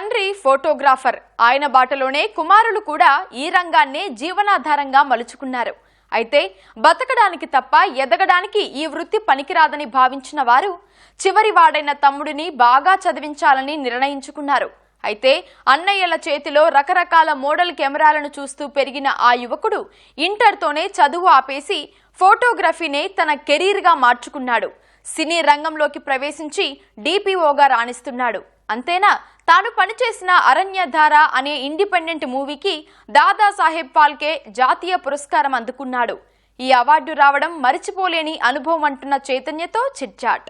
తండ్రి ఫోటోగ్రాఫర్, ఆయన బాటలోనే కుమారులు కూడా ఈ రంగాన్నే జీవనాధారంగా మలుచుకున్నారు. అయితే బతకడానికి తప్ప ఎదగడానికి ఈ వృత్తి పనికిరాదని భావించిన వారు చివరి వాడైన తమ్ముడిని బాగా చదివించాలని నిర్ణయించుకున్నారు. అయితే అన్నయ్యల చేతిలో రకరకాల మోడల్ కెమెరాలను చూస్తూ పెరిగిన ఆ యువకుడు ఇంటర్తోనే చదువు ఆపేసి ఫోటోగ్రఫీనే తన కెరీర్గా మార్చుకున్నాడు. సినీ రంగంలోకి ప్రవేశించి DPOగా రాణిస్తున్నాడు. అంతేనా, తాను పనిచేసిన అరణ్యధార అనే ఇండిపెండెంట్ మూవీకి దాదాసాహెబ్ ఫాల్కే జాతీయ పురస్కారం అందుకున్నాడు. ఈ అవార్డు రావడం మరిచిపోలేని అనుభవం అంటున్న చైతన్యతో చిట్చాట్.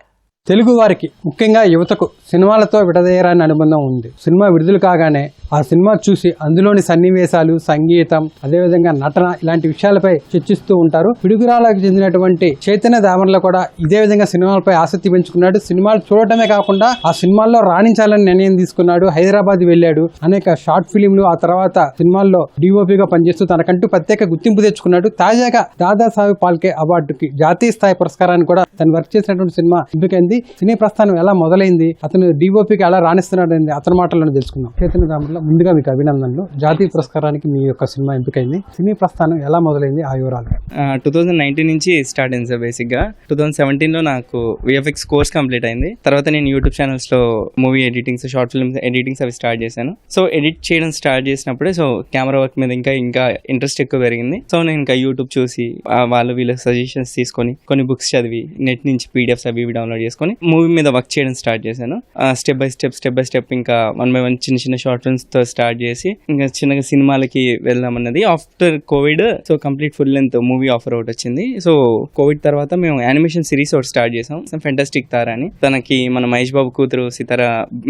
తెలుగు వారికి ముఖ్యంగా యువతకు సినిమాలతో విడదీయరాని అనుబంధం ఉంది. సినిమా విడుదల కాగానే ఆ సినిమా చూసి అందులోని సన్నివేశాలు, సంగీతం, అదేవిధంగా నటన ఇలాంటి విషయాలపై చర్చిస్తూ ఉంటారు. పిడుగురాలకు చెందినటువంటి చైతన్య దామర్లో కూడా ఇదే విధంగా సినిమాలపై ఆసక్తి పెంచుకున్నాడు. సినిమాలు చూడటమే కాకుండా ఆ సినిమాల్లో రాణించాలని నిర్ణయం తీసుకున్నాడు. హైదరాబాద్ వెళ్ళాడు. అనేక షార్ట్ ఫిలింలు, ఆ తర్వాత సినిమాల్లో DOPగా పనిచేస్తూ తనకంటూ ప్రత్యేక గుర్తింపు తెచ్చుకున్నాడు. తాజాగా దాదాసాహెబ్ ఫాల్కే అవార్డుకి జాతీయ స్థాయి పురస్కారాన్ని కూడా తను వర్క్ చేసినటువంటి సినిమా ఎంపికైంది. సినీ ప్రస్థానం ఎలా మొదలైంది, అతను DOPకి ఎలా రాణిస్తున్నాడు అనేది అతని మాటలను తెలుసుకుందాం. చైతన్య దామర్లో ముందుగా మీకు అభినందనలు. జాతీయ పురస్కారానికి మీ యొక్క సినిమా ఎంపికైంది. సినీ ప్రస్థానం ఎలా మొదలైంది, ఆ వివరాలు. 2019 నుంచి స్టార్ట్ అయింది సార్. బేసిక్ గా 2017లో నాకు VFX కోర్స్ కంప్లీట్ అయింది. తర్వాత నేను యూట్యూబ్ ఛానల్స్ లో movie editings, short films editings అవి స్టార్ట్ చేశాను. సో ఎడిట్ చేయడం స్టార్ట్ చేసినప్పుడే కెమెరా వర్క్ మీద ఇంకా ఇంట్రెస్ట్ ఎక్కువ పెరిగింది. సో నేను ఇంకా యూట్యూబ్ చూసి వాళ్ళు వీళ్ళ సజెషన్స్ తీసుకొని కొన్ని బుక్స్ చదివి నెట్ నుంచి PDFs అవి డౌన్లోడ్ చేసుకొని మూవీ మీద వర్క్ చేయడం స్టార్ట్ చేశాను. స్టెప్ బై స్టెప్ ఇంకా 1 by 1 చిన్న షార్ట్ ఫిల్మ్స్ తో స్టార్ట్ చేసి ఇంకా చిన్నగా సినిమాలకి వెళ్దామన్నది. After covid so complete full length movie offer out వచ్చింది. సో కోవిడ్ తర్వాత మేము యానిమేషన్ సిరీస్ ఒకటి స్టార్ట్ చేసాం, ఫెంటాస్టిక్ తారా అని. తనకి మన మహేష్ బాబు కూతురు సితార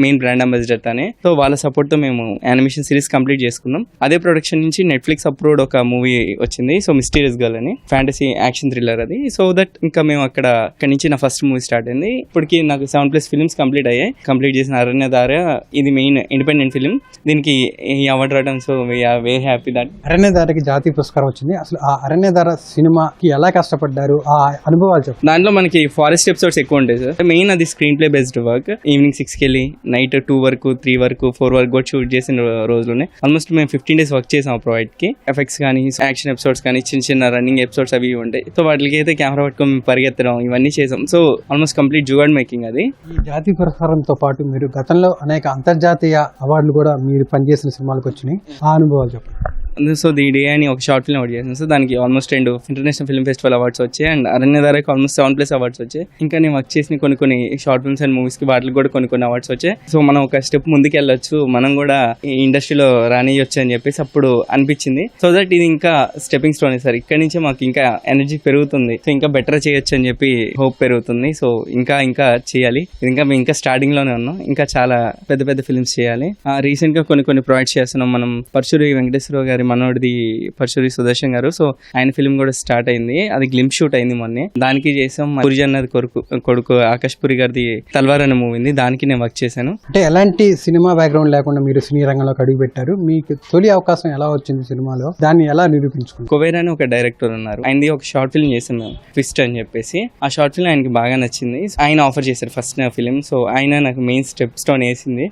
మెయిన్ బ్రాండ్ అంబాసిడర్ తనే. సో వాళ్ళ సపోర్ట్ తో మేము యానిమేషన్ సిరీస్ కంప్లీట్ చేసుకున్నాం. అదే ప్రొడక్షన్ నుంచి నెట్ఫ్లిక్స్ అప్రూవ్డ్ ఒక మూవీ వచ్చింది. సో మిస్టీరియస్ గర్ల్ అని ఫ్యాంటసీ యాక్షన్ థ్రిల్లర్ అది. సో దట్ ఇంకా మేము అక్కడి నుంచి నా ఫస్ట్ మూవీ స్టార్ట్ అయింది. ఇప్పటికి నాకు 7+ ఫిల్మ్స్ కంప్లీట్ అయ్యాయి. కంప్లీట్ చేసిన అరణ్యధార ఇది మెయిన్ ఇండిపెండెంట్ ఫిల్మ్. దీనికి ఈ అవార్డు రావడం సో వెరీ హ్యాపీ దట్. అరణ్యధారకి జాతీయ పురస్కారం వచ్చింది. అసలు ఆ అరణ్యధార సినిమాకి ఎలా కష్టపడ్డారు, ఆ అనుభవాలు చెప్పండి. దాంట్లో మనకి ఫారెస్ట్ ఎపిసోడ్స్ ఎక్కువ ఉంటాయి సార్. మెయిన్ అది screen play based work. Evening 6కి వెళ్ళి నైట్ 2 వరకు 3 వరకు 4 వరకు కూడా షూట్ చేసిన రోజులోనే ఆల్మోస్ట్ మేము 15 days వర్క్ చేసాం ఆ ప్రాజెక్ట్ కి. ఎఫెక్ట్స్ కానీ, యాక్షన్ ఎపిసోడ్స్ కానీ, చిన్న రన్నింగ్ ఎపిసోడ్స్ అవి ఉంటాయి. సో వాటికి అయితే కెమెరా పట్టుకొని పరిగెత్తడం ఇవన్నీ చేసాం. So almost complete jugaad making అది. ఈ జాతీయ పురస్కారంతో పాటు మీరు గతంలో అనేక అంతర్జాతీయ అవార్డులు కూడా మీరు పనిచేసిన సినిమాలకు వచ్చినాయి. ఆ అనుభవాలు చెప్పండి. సో ది డే అని ఒక షార్ట్ ఫిల్మ్ అవార్డు చేసాను. సో దానికి almost 2 international film festival awards వచ్చాయి అండ్ అరణ్యధారకి ఆల్మోస్ట్ 7+ అవార్డ్స్ వచ్చాయి. ఇంకా నేను వర్క్ చేసిన కొన్ని షార్ట్ ఫిల్మ్స్ అండ్ మూవీస్ కి వాటికి కూడా కొన్ని అవార్డ్స్ వచ్చాయి. సో మనం ఒక స్టెప్ ముందుకు వెళ్ళొచ్చు, మనం కూడా ఈ ఇండస్ట్రీలో రానియొచ్చు అని చెప్పేసి అప్పుడు అనిపించింది. సో దట్ ఇది ఇంకా స్టెప్పింగ్ స్టోన్ సార్. ఇక్కడ నుంచి మాకు ఇంకా ఎనర్జీ పెరుగుతుంది. సో ఇంకా బెటర్ చేయొచ్చు అని చెప్పి హోప్ పెరుగుతుంది. సో ఇంకా చేయాలి. మేము ఇంకా స్టార్టింగ్ లోనే ఉన్నాం. ఇంకా చాలా పెద్ద ఫిల్మ్స్ చేయాలి. రీసెంట్ గా కొన్ని ప్రాజెక్ట్స్ చేస్తున్నాం. మనం పరశురి వెంకటేశ్వర గారి మనోడిది పరశురి సుదర్శన్ గారు. సో ఆయన ఫిల్మ్ కూడా స్టార్ట్ అయింది. అది గ్లింప్ షూట్ అయింది మొన్నే. దానికి చేసాం. పురిజన్నది కొడుకు ఆకాష్ పురి గారిది తల్వార్ అనే మూవీ ఉంది. దానికి నేను వర్క్ చేశాను. అంటే ఎలాంటి సినిమా బ్యాక్గ్రౌండ్ లేకుండా మీరు సినీ రంగంలోకి అడుగు పెట్టారు. మీకు తొలి అవకాశం ఎలా వచ్చింది సినిమాలో, దాన్ని ఎలా నిరూపించుకున్నారు? కుబేర్ అని ఒక డైరెక్టర్ ఉన్నారు. ఆయనది ఒక షార్ట్ ఫిల్మ్ చేసాం ట్విస్ట్ అని చెప్పేసి. ఆ షార్ట్ ఫిల్మ్ ఆయనకి బాగా నచ్చింది. ఆయన ఆఫర్ చేశారు ఫస్ట్ ఫిల్మ్. సో ఆయన నాకు మెయిన్ స్టెప్ స్టోన్ వేసింది.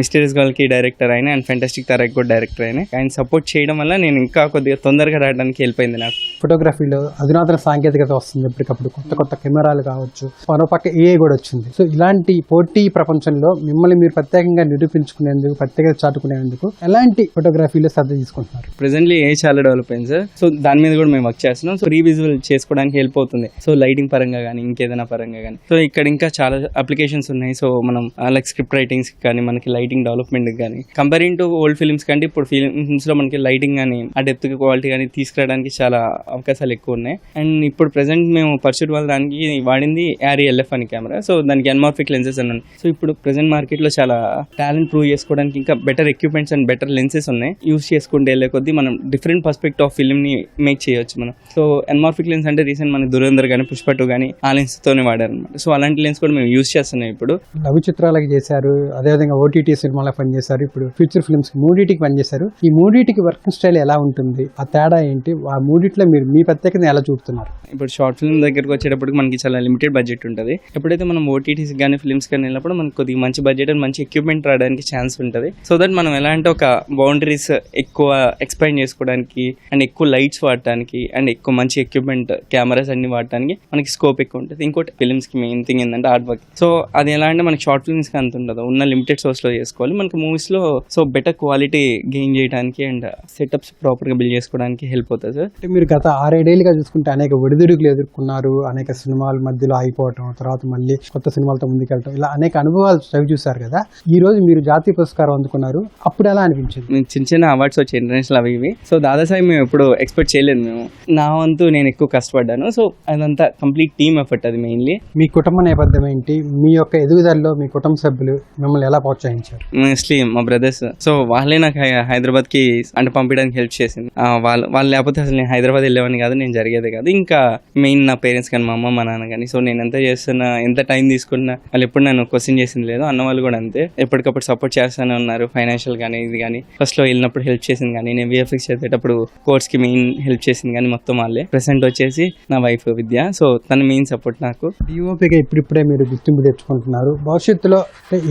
మిస్టీరియస్ గర్ల్ కి డైరెక్టర్ ఆయన అండ్ ఫెంటాస్టిక్ తారాకి కూడా డైరెక్టర్ ఆయన సపోర్ట్ చేయడం వల్ల నేను ఇంకా కొద్దిగా తొందరగా రావడానికి వెళ్ళిపోయింది నాకు. ఫోటోగ్రఫీలో అధునాతన సాంకేతికత వస్తుంది. ఎప్పటికప్పుడు కొత్త కెమెరాలు కావచ్చు, మరోపక్క AI కూడా వచ్చింది. సో ఇలాంటి పోటీ ప్రపంచంలో మిమ్మల్ని మీరు ప్రత్యేకంగా నిరూపించుకునేందుకు, ప్రత్యేకత చాటుకునేందుకు ఎలాంటి ఫోటోగ్రఫీలో శ్రద్ధ తీసుకుంటున్నారు? ప్రెసెంట్లీ AI చాలా డెవలప్ అయింది సార్. సో దాని మీద కూడా మేము వర్క్ చేస్తున్నాం. సో రీవిజువల్ చేసుకోవడానికి హెల్ప్ అవుతుంది. సో లైటింగ్ పరంగా కానీ, ఇంకేదైనా పరంగా కానీ. సో ఇక్కడ ఇంకా చాలా అప్లికేషన్స్ ఉన్నాయి. సో మనం లైక్ స్క్రిప్ట్ రైటింగ్స్ కానీ, మనకి లైటింగ్ డెవలప్మెంట్ కానీ, కంపేరింగ్ టు ఓల్డ్ ఫిల్మ్స్ కంటే ఇప్పుడు ఫిల్మ్స్ లో మనకి లైటింగ్ కానీ, ఆ డెప్త్ క్వాలిటీ కానీ తీసుకురావడానికి చాలా అవకాశాలు ఎక్కువ ఉన్నాయి. అండ్ ఇప్పుడు ప్రెసెంట్ మేము పర్సూట్ వాళ్ళ దానికి వాడింది ARRI LF అని కెమెరా. సో దానికి ఎన్మార్ఫిక్ లెన్సెస్ అని ఉన్నాయి. సో ఇప్పుడు ప్రెసెంట్ మార్కెట్ లో చాలా టాలెంట్ ప్రూవ్ చేసుకోవడానికి ఇంకా better equipments and better lenses ఉన్నాయి. యూస్ చేసుకుంటే వెళ్ళే కొద్దీ మనం డిఫరెంట్ పర్స్పెక్టివ్ ఆఫ్ ఫిల్మ్ ని మేక్ చేయొచ్చు మనం. సో ఎన్మార్ఫిక్ లెన్స్ అంటే రీసెంట్ మన దురంధర్ కానీ, పుష్ప 2 కానీ ఆ లెన్స్ తోనే వాడారు అనమాట. సో అలాంటి లెన్స్ కూడా మేము యూస్ చేస్తున్నాం. ఇప్పుడు లఘు చిత్రాలకి చేశారు, అదేవిధంగా OTT సినిమాలకు పనిచేశారు, ఇప్పుడు ఫీచర్ ఫిల్మ్స్ మూడింటికి పనిచేశారు. ఈ మూడింటికి వర్క్ స్టైల్ ఎలా ఉంటుంది, ఆ తేడా ఏంటి, ఆ మూడిట్లో మీరు మీ ప్రత్యేకతను ఎలా చూపుతున్నారు? ఇప్పుడు షార్ట్ ఫిల్మ్ దగ్గరకు వచ్చేటప్పటికి మనకి చాలా లిమిటెడ్ బడ్జెట్ ఉంటుంది. ఎప్పుడైతే మనం ఓటీటీస్ కానీ ఫిల్మ్స్ కానీ వెళ్ళినప్పుడు మనకి కొద్దిగా మంచి బడ్జెట్ అండ్ మంచి ఎక్విప్మెంట్ రావడానికి ఛాన్స్ ఉంటుంది. సో దట్ మనం ఎలా అంటే ఒక బౌండరీస్ ఎక్కువ ఎక్స్పాండ్ చేసుకోవడానికి అండ్ ఎక్కువ లైట్స్ వాడటానికి అండ్ ఎక్కువ మంచి ఎక్విప్మెంట్ కెమెరాస్ అన్ని వాడటానికి మనకి స్కోప్ ఎక్కువ ఉంటుంది. ఇంకోటి ఫిల్మ్స్కి మెయిన్ థింగ్ ఏంటంటే ఆర్ట్ వర్క్. సో అది ఎలా అంటే మనకి షార్ట్ ఫిల్మ్స్కి అంత ఉండదు, ఉన్న లిమిటెడ్ సోర్స్లో చేసుకోవాలి. మనకి మూవీస్లో సో బెటర్ క్వాలిటీ గెయిన్ చేయడానికి అండ్ సెటప్స్ ప్రాపర్గా బిల్డ్ చేసుకోవడానికి హెల్ప్ అవుతుంది సార్. అంటే మీరు గత 6-7 ఏళ్ళుగా చూసుకుంటే అనేక ఒడిదుడుకులు ఎదుర్కొన్నారు, అనేక సినిమాల మధ్యలో అయిపోవటం, తర్వాత మళ్ళీ కొత్త సినిమాలతో ముందుకెళ్ళటం, ఇలా అనేక అనుభవాలు చవి చూసారు కదా. ఈ రోజు మీరు జాతీయ పురస్కారం అందుకున్నారు, అప్పుడు ఎలా అనిపించింది? మేము చిన్న చిన్న అవార్డ్స్ వచ్చాయి ఇంటర్నేషనల్ అవి ఇవి. సో దాదాసాహెబ్ మేము ఎప్పుడు ఎక్స్పెక్ట్ చేయలేదు. మేము నా వంతు నేను ఎక్కువ కష్టపడ్డాను. సో అదంతా కంప్లీట్ టీమ్ ఎఫర్ట్ అది మెయిన్లీ. మీ కుటుంబ నేపథ్యం ఏంటి, మీ యొక్క ఎదుగుదలలో మీ కుటుంబ సభ్యులు మిమ్మల్ని ఎలా ప్రోత్సహించారు? మోస్ట్లీ మా బ్రదర్స్. సో వాళ్ళే నాకు హైదరాబాద్కి అంటే పంపించడానికి హెల్ప్ చేసింది. వాళ్ళు లేకపోతే అసలు నేను హైదరాబాద్ వెళ్ళేవాడిని కాదు, నేను జరిగేది కాదు. ఇంకా మెయిన్ నా పేరెంట్స్ కానీ మా అమ్మ మా నాన్న కానీ. సో నేను ఎంత చేస్తున్నా, ఎంత టైం తీసుకున్నా వాళ్ళు ఎప్పుడు నన్ను క్వశ్చన్ చేసింది లేదు. అన్న వాళ్ళు కూడా అంతే, ఎప్పటికప్పుడు సపోర్ట్ చేస్తూనే ఉన్నారు. ఫైనాన్షియల్ కానీ ఇది కానీ ఫస్ట్లో వెళ్ళినప్పుడు హెల్ప్ చేసింది కానీ, నేను విఎఫ్ఎక్స్ చేసేటప్పుడు కోర్స్కి మెయిన్ హెల్ప్ చేసింది కానీ మొత్తం వాళ్ళే. ప్రెసెంట్ వచ్చేసి నా వైఫ్ విద్య. సో తన మెయిన్ సపోర్ట్ నాకు. డిఓపిగా ఇప్పుడిప్పుడే మీరు గుర్తింపు తెచ్చుకుంటున్నారు. భవిష్యత్తులో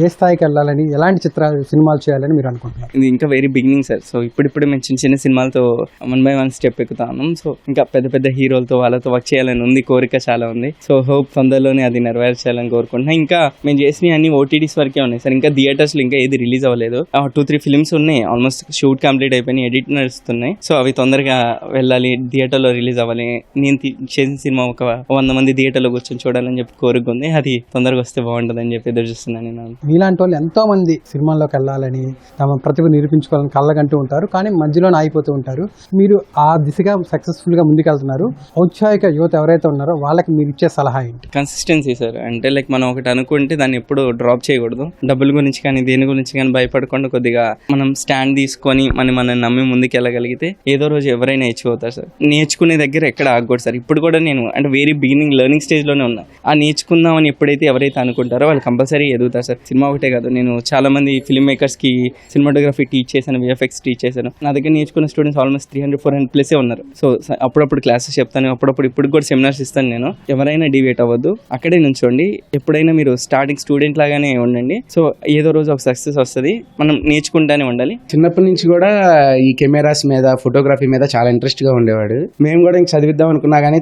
ఏ స్థాయికి వెళ్ళాలని, ఎలాంటి సినిమాలు చేయాలని మీరు అనుకుంటున్నారు? ఇది ఇంకా వెరీ బిగినింగ్ సార్. సో ఇప్పుడిప్పుడు మేము చిన్న చిన్న సినిమాలతో 1 by 1 స్టెప్ ఎక్కుతాను. సో ఇంకా పెద్ద పెద్ద హీరోలతో వాళ్ళతో వర్క్ చేయాలని ఉంది, కోరిక చాలా ఉంది. సో హోప్ తొందరలోనే అది నెరవేర్చాలని కోరుకుంటున్నాను. ఇంకా మేము చేసినవి అన్ని ఓటీటీస్ వరకే ఉన్నాయి సార్. ఇంకా థియేటర్స్లో ఇంకా ఏది రిలీజ్ అవ్వలేదు. 2-3 ఫిల్మ్స్ ఉన్నాయి, ఆల్మోస్ట్ షూట్ కంప్లీట్ అయిపోయినాయి, ఎడిట్ నడుస్తున్నాయి. సో అవి తొందరగా వెళ్ళాలి, థియేటర్లో రిలీజ్ అవ్వాలి. నేను చేసిన సినిమా ఒక 100 మంది థియేటర్లో కూర్చొని చూడాలని చెప్పి కోరిక ఉంది. అది తొందరగా వస్తే బాగుంటుందని చెప్పి ఎదురు చూస్తున్నాను నేను. మీలాంటి వాళ్ళు ఎంతో మంది సినిమాల్లోకి వెళ్ళాలని, తమ ప్రతిభ నిరూపించుకోవాలని కళ్ళగంటూ ఉంటారు, కానీ మధ్యలోనే ఆగిపోతూ ఉంటారు. మీరు ఆ దిశగా సక్సెస్ఫుల్ గా ముందుకెళ్తున్నారు. ఔత్సాహిక యువత ఎవరైతే ఉన్నారో వాళ్ళకి మీరు ఇచ్చే సలహా ఏంటి? Consistency sir. అంటే లైక్ మనం ఒకటి అనుకుంటే దాన్ని ఎప్పుడు డ్రాప్ చేయకూడదు. డబ్బుల గురించి కానీ దేని గురించి కానీ భయపడకుండా కొద్దిగా మనం స్టాండ్ తీసుకొని మనం నమ్మి ముందుకు వెళ్ళగలిగితే ఏదో రోజు ఎవరైనా నేర్చుకోతారు సార్. నేర్చుకునే దగ్గర ఎక్కడ ఆగకూడదు సార్. ఇప్పుడు కూడా నేను అంటే వెరీ బిగినింగ్ లెర్నింగ్ స్టేజ్ లోనే ఉన్నా. ఆ నేర్చుకుందామని ఎప్పుడైతే ఎవరైతే అనుకుంటారో వాళ్ళు కంపల్సరీ ఎదుగుతారు సార్. సినిమా ఒకటే కాదు, నేను చాలా మంది ఫిల్మ్ మేకర్స్ కి సినిమాటోగ్రఫీ టీచ్ చేశాను, విఎఫ్ఎక్స్ టీచ్ చేశాను. నా దగ్గర నేర్చుకున్న స్టూడెంట్స్ ఆల్మోస్ట్ 300-400 ప్లస్ ఉన్నారు. సో అప్పుడప్పుడు క్లాసెస్ చెప్తాను, అప్పుడప్పుడు ఇప్పుడు కూడా సెమినార్స్ ఇస్తాను నేను. ఎవరైనా డివేట్ అవ్వద్దు, అక్కడే నుంచోండి. ఎప్పుడైనా మీరు స్టార్టింగ్ స్టూడెంట్ లాగానే ఉండండి. సో ఏదో రోజు ఒక సక్సెస్ వస్తుంది. మనం నేర్చుకుంటానే ఉండాలి. చిన్నప్పటి నుంచి కూడా ఈ కెమెరాస్ మీద, ఫోటోగ్రఫీ మీద చాలా ఇంట్రెస్ట్ గా ఉండేవాడు. మేము కూడా ఇంక చదివిద్దాం అనుకున్నా కానీ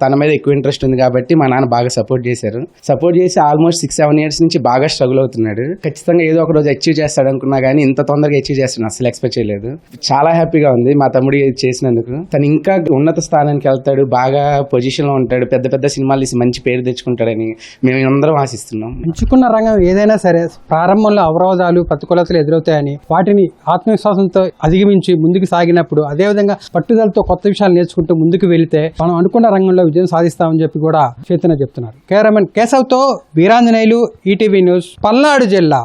తన మీద ఎక్కువ ఇంట్రెస్ట్ ఉంది కాబట్టి మా నాన్న బాగా సపోర్ట్ చేశారు. సపోర్ట్ చేసి ఆల్మోస్ట్ 6-7 ఇయర్స్ నుంచి బాగా స్ట్రగుల్ అవుతున్నాడు. ఖచ్చితంగా ఏదో ఒక రోజు అచీవ్ చేస్తాడు అనుకున్నా కానీ ఇంత తొందరగా అచీవ్ చేస్తాను అసలు ఎక్స్పెక్ట్ చేయలేదు. చాలా హ్యాపీగా ఉంది మా తమ్ముడు చేసినందుకు. తను ఇంకా ఉన్నత స్థానానికి వెళ్తాడు, బాగా పొజిషన్ లో ఉంటాడు, పెద్ద పెద్ద సినిమాలు తీసి మంచి పేరు తెచ్చుకుంటాడని మేము అందరం ఆశిస్తున్నాం. ఎంచుకున్న రంగం ఏదైనా సరే ప్రారంభంలో అవరోధాలు, ప్రతికూలతలు ఎదురవుతాయని వాటిని ఆత్మవిశ్వాసంతో అధిగమించి ముందుకు సాగినప్పుడు, అదేవిధంగా పట్టుదలతో కొత్త విషయాలు నేర్చుకుంటూ ముందుకు వెళితే మనం అనుకున్న రంగంలో విజయం సాధిస్తామని చెప్పి కూడా చైతన్య చెప్తున్నారు. కెమెరామెన్ కేశవ్తో వీరాంజనేయులు, ఈటీవీ న్యూస్, పల్నాడు జిల్లా.